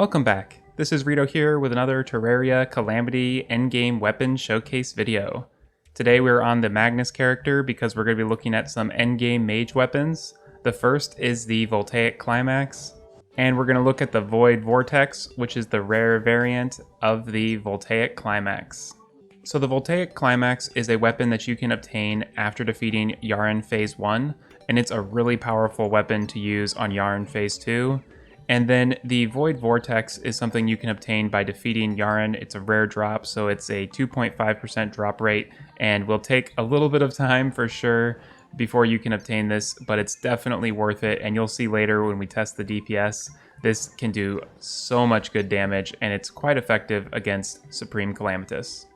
Welcome back. This is Rito here with another Terraria Calamity Endgame weapon showcase video. Today we're on the Magnus character because we're going to be looking at some Endgame mage weapons. The first is the Voltaic Climax, and we're going to look at the Void Vortex, which is the rare variant of the Voltaic Climax. So the Voltaic Climax is a weapon that you can obtain after defeating Yharon Phase 1, and it's a really powerful weapon to use on Yharon Phase 2. And then the Void Vortex is something you can obtain by defeating Yharon. It's a rare drop, so it's a 2.5% drop rate, and will take a little bit of time for sure before you can obtain this, but it's definitely worth it, and you'll see later when we test the DPS, this can do so much good damage, and it's quite effective against Supreme Calamitas.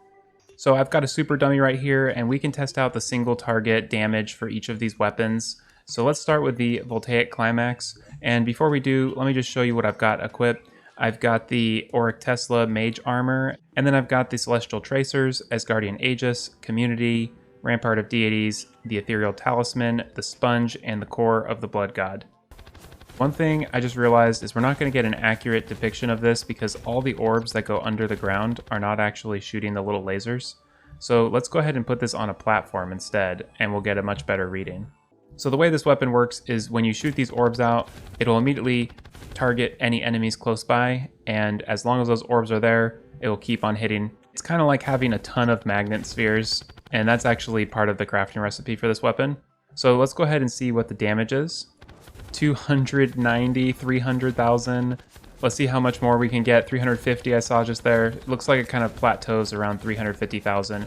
So I've got a super dummy right here, and we can test out the single target damage for each of these weapons. So let's start with the Voltaic Climax, and before we do, let me just show you what I've got equipped. I've got the Auric Tesla Mage Armor, and then I've got the Celestial Tracers, Asgardian Aegis, Community, Rampart of Deities, the Ethereal Talisman, the Sponge, and the Core of the Blood God. One thing I just realized is we're not going to get an accurate depiction of this because all the orbs that go under the ground are not actually shooting the little lasers. So let's go ahead and put this on a platform instead, and we'll get a much better reading. So the way this weapon works is when you shoot these orbs out, it'll immediately target any enemies close by, and as long as those orbs are there, it will keep on hitting. It's kind of like having a ton of magnet spheres, and that's actually part of the crafting recipe for this weapon. So let's go ahead and see what the damage is. 290, 300,000. Let's see how much more we can get. 350 I saw just there. It looks like it kind of plateaus around 350,000.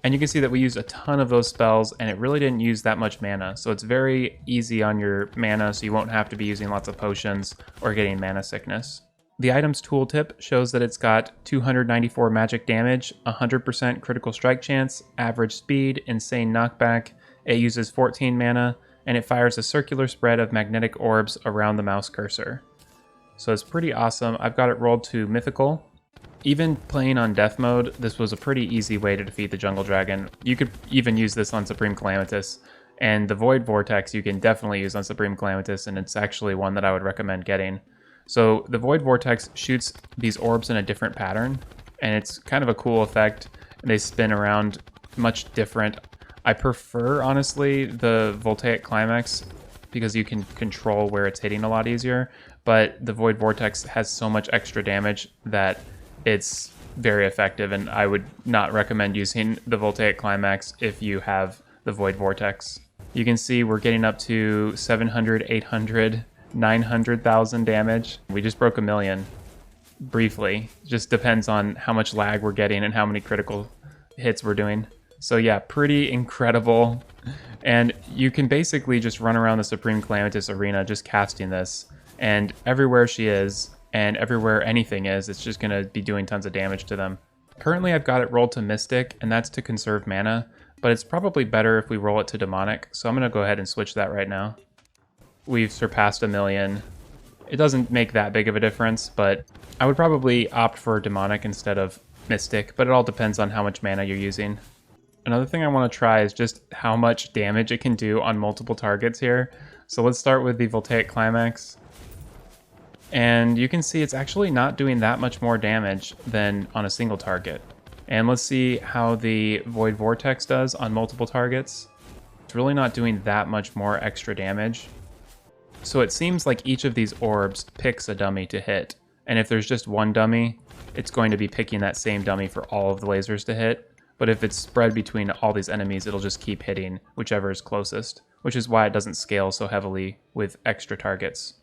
And you can see that we used a ton of those spells, and it really didn't use that much mana. So it's very easy on your mana, so you won't have to be using lots of potions or getting mana sickness. The item's tooltip shows that it's got 294 magic damage, 100% critical strike chance, average speed, insane knockback. It uses 14 mana, and it fires a circular spread of magnetic orbs around the mouse cursor. So it's pretty awesome. I've got it rolled to Mythical. Even playing on Death Mode, this was a pretty easy way to defeat the Jungle Dragon. You could even use this on Supreme Calamitas, and the Void Vortex you can definitely use on Supreme Calamitas, and it's actually one that I would recommend getting. So the Void Vortex shoots these orbs in a different pattern, and it's kind of a cool effect. They spin around much different. I prefer, honestly, the Voltaic Climax because you can control where it's hitting a lot easier, but the Void Vortex has so much extra damage that it's very effective, and I would not recommend using the Voltaic Climax if you have the Void Vortex. You can see we're getting up to 700, 800, 900,000 damage. We just broke 1 million briefly. Just depends on how much lag we're getting and how many critical hits we're doing. So yeah, pretty incredible. And you can basically just run around the Supreme Calamitas arena just casting this, and everywhere she is, and everywhere anything is, it's just going to be doing tons of damage to them. Currently I've got it rolled to Mystic, and that's to conserve mana, but it's probably better if we roll it to Demonic, so I'm going to go ahead and switch that right now. We've surpassed 1 million. It doesn't make that big of a difference, but I would probably opt for Demonic instead of Mystic, but it all depends on how much mana you're using. Another thing I want to try is just how much damage it can do on multiple targets here. So let's start with the Voltaic Climax. And you can see it's actually not doing that much more damage than on a single target. And let's see how the Void Vortex does on multiple targets. It's really not doing that much more extra damage. So it seems like each of these orbs picks a dummy to hit. And if there's just one dummy, it's going to be picking that same dummy for all of the lasers to hit. But if it's spread between all these enemies, it'll just keep hitting whichever is closest, which is why it doesn't scale so heavily with extra targets.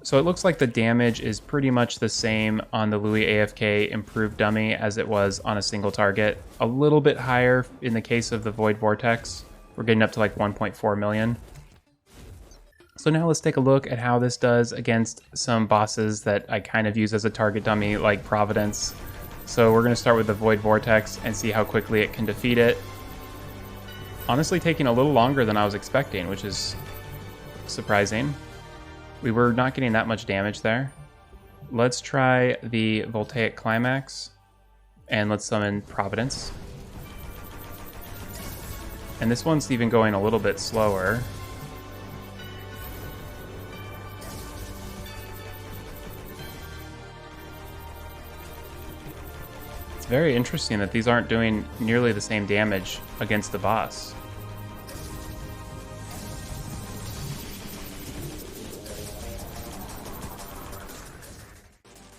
So it looks like the damage is pretty much the same on the Louis AFK improved dummy as it was on a single target. A little bit higher in the case of the Void Vortex. We're getting up to like 1.4 million. So now let's take a look at how this does against some bosses that I kind of use as a target dummy, like Providence. So we're going to start with the Void Vortex and see how quickly it can defeat it. Honestly taking a little longer than I was expecting, which is surprising. We were not getting that much damage there. Let's try the Voltaic Climax, and let's summon Providence. And this one's even going a little bit slower. It's very interesting that these aren't doing nearly the same damage against the boss.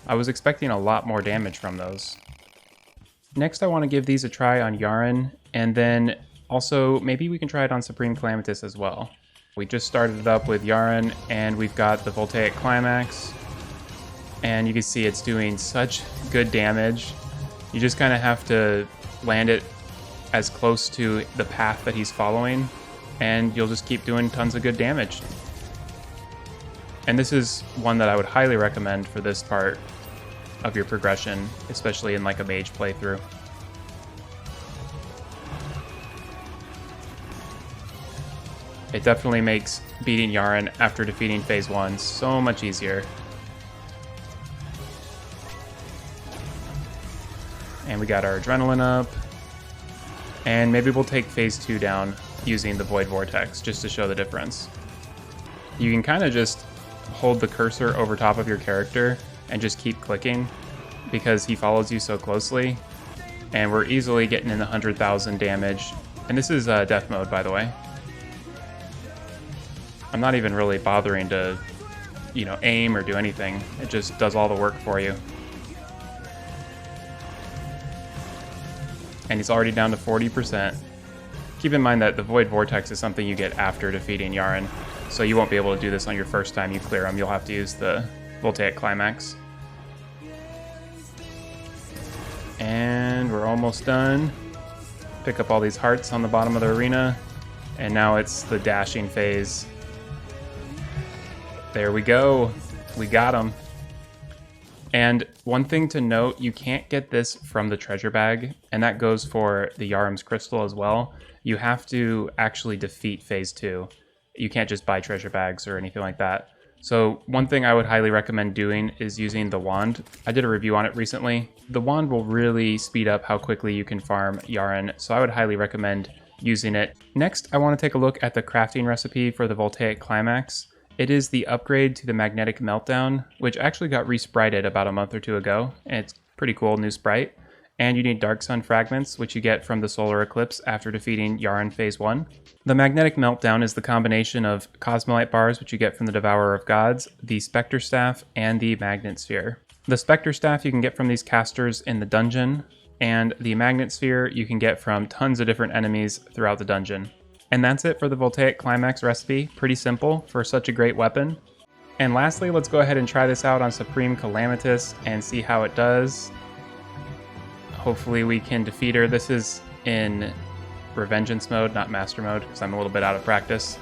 I was expecting a lot more damage from those. Next, I want to give these a try on Yharon, and then also maybe we can try it on Supreme Calamitas as well. We just started it up with Yharon, and we've got the Voltaic Climax, and you can see it's doing such good damage. You just kind of have to land it as close to the path that he's following, and you'll just keep doing tons of good damage. And this is one that I would highly recommend for this part of your progression, especially in like a mage playthrough. It definitely makes beating Yharon after defeating phase 1 so much easier. And we got our adrenaline up. And maybe we'll take phase 2 down using the Void Vortex just to show the difference. You can kind of just hold the cursor over top of your character and just keep clicking because he follows you so closely. And we're easily getting in the 100,000 damage. And this is death mode, by the way. I'm not even really bothering to, aim or do anything. It just does all the work for you. And he's already down to 40%. Keep in mind that the Void Vortex is something you get after defeating Yharon, so you won't be able to do this on your first time you clear him. You'll have to use the Voltaic Climax. And we're almost done. Pick up all these hearts on the bottom of the arena, and now it's the dashing phase. There we go. We got him. And one thing to note, you can't get this from the treasure bag, and that goes for the Yharon's crystal as well. You have to actually defeat phase 2. You can't just buy treasure bags or anything like that. So one thing I would highly recommend doing is using the wand. I did a review on it recently. The wand will really speed up how quickly you can farm Yharon, so I would highly recommend using it. Next, I want to take a look at the crafting recipe for the Voltaic Climax. It is the upgrade to the Magnetic Meltdown, which actually got resprited about a month or two ago, and it's pretty cool new sprite. And you need Darksun fragments, which you get from the solar eclipse after defeating Yharon phase 1. The Magnetic Meltdown is the combination of Cosmilite Bars, which you get from the Devourer of Gods, the Spectre Staff, and the Magnet Sphere. The Spectre Staff you can get from these casters in the dungeon, and the Magnet Sphere you can get from tons of different enemies throughout the dungeon. And that's it for the Voltaic Climax recipe. Pretty simple for such a great weapon. And lastly, let's go ahead and try this out on Supreme Calamitas and see how it does. Hopefully we can defeat her. This is in Revengeance mode, not Master mode, because I'm a little bit out of practice.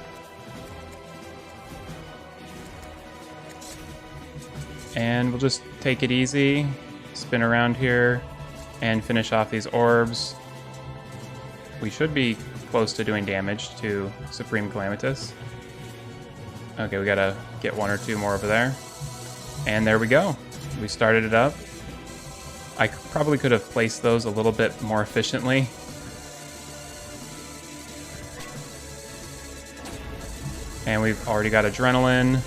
And we'll just take it easy, spin around here, and finish off these orbs. We should be close to doing damage to Supreme Calamitas. Okay, we gotta get one or two more over there. And there we go. We started it up. I probably could have placed those a little bit more efficiently. And we've already got adrenaline,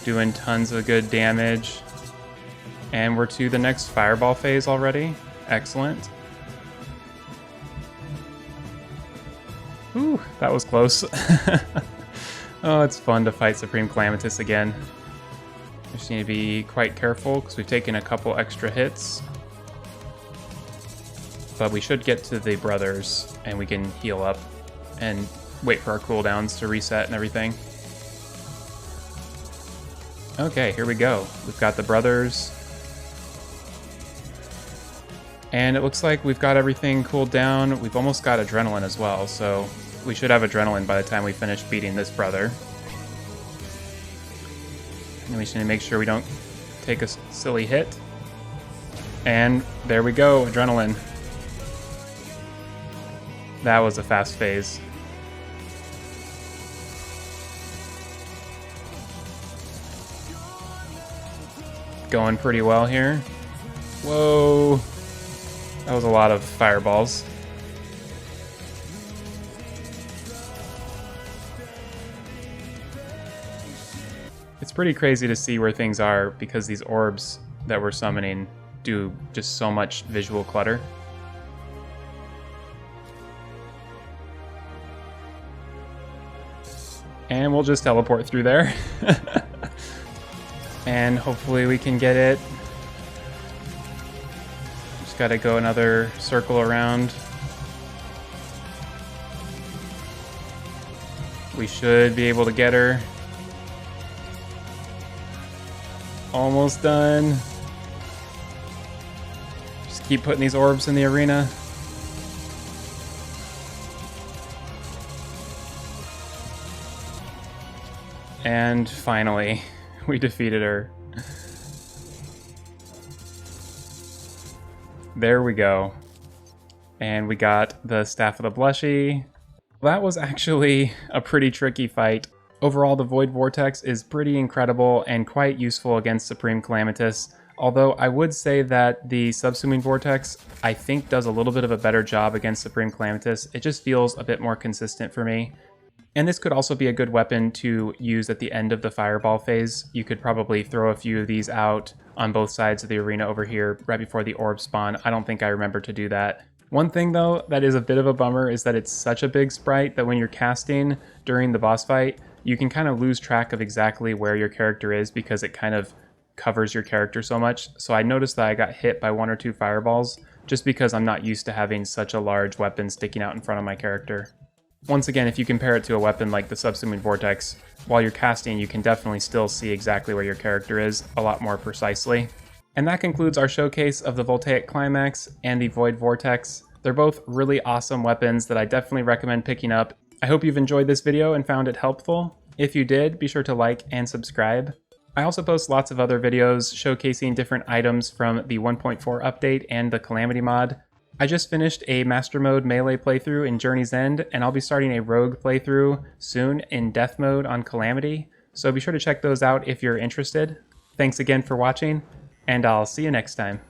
doing tons of good damage. And we're to the next fireball phase already. Excellent. Ooh, that was close. Oh, it's fun to fight Supreme Calamitas again. Just need to be quite careful because we've taken a couple extra hits. But we should get to the brothers and we can heal up and wait for our cooldowns to reset and everything. Okay, here we go. We've got the brothers. And it looks like we've got everything cooled down. We've almost got adrenaline as well, so we should have adrenaline by the time we finish beating this brother. And we just need to make sure we don't take a silly hit. And there we go, adrenaline. That was a fast phase. Going pretty well here. Whoa. That was a lot of fireballs. It's pretty crazy to see where things are because these orbs that we're summoning do just so much visual clutter. And we'll just teleport through there. And hopefully we can get it. Just gotta go another circle around. We should be able to get her. Almost done. Just keep putting these orbs in the arena. And finally, we defeated her. There we go. And we got the Staff of the Blushy. That was actually a pretty tricky fight. Overall, the Void Vortex is pretty incredible and quite useful against Supreme Calamitas, although I would say that the Subsuming Vortex, I think, does a little bit of a better job against Supreme Calamitas. It just feels a bit more consistent for me. And this could also be a good weapon to use at the end of the Fireball phase. You could probably throw a few of these out on both sides of the arena over here right before the orb spawn. I don't think I remember to do that. One thing though that is a bit of a bummer is that it's such a big sprite that when you're casting during the boss fight, you can kind of lose track of exactly where your character is because it kind of covers your character so much. So I noticed that I got hit by 1 or 2 fireballs just because I'm not used to having such a large weapon sticking out in front of my character. Once again, if you compare it to a weapon like the Subsuming Vortex, while you're casting, you can definitely still see exactly where your character is a lot more precisely. And that concludes our showcase of the Voltaic Climax and the Void Vortex. They're both really awesome weapons that I definitely recommend picking up. I hope you've enjoyed this video and found it helpful. If you did, be sure to like and subscribe. I also post lots of other videos showcasing different items from the 1.4 update and the Calamity mod. I just finished a Master Mode melee playthrough in Journeys End, and I'll be starting a Rogue playthrough soon in Death Mode on Calamity, so be sure to check those out if you're interested. Thanks again for watching, and I'll see you next time.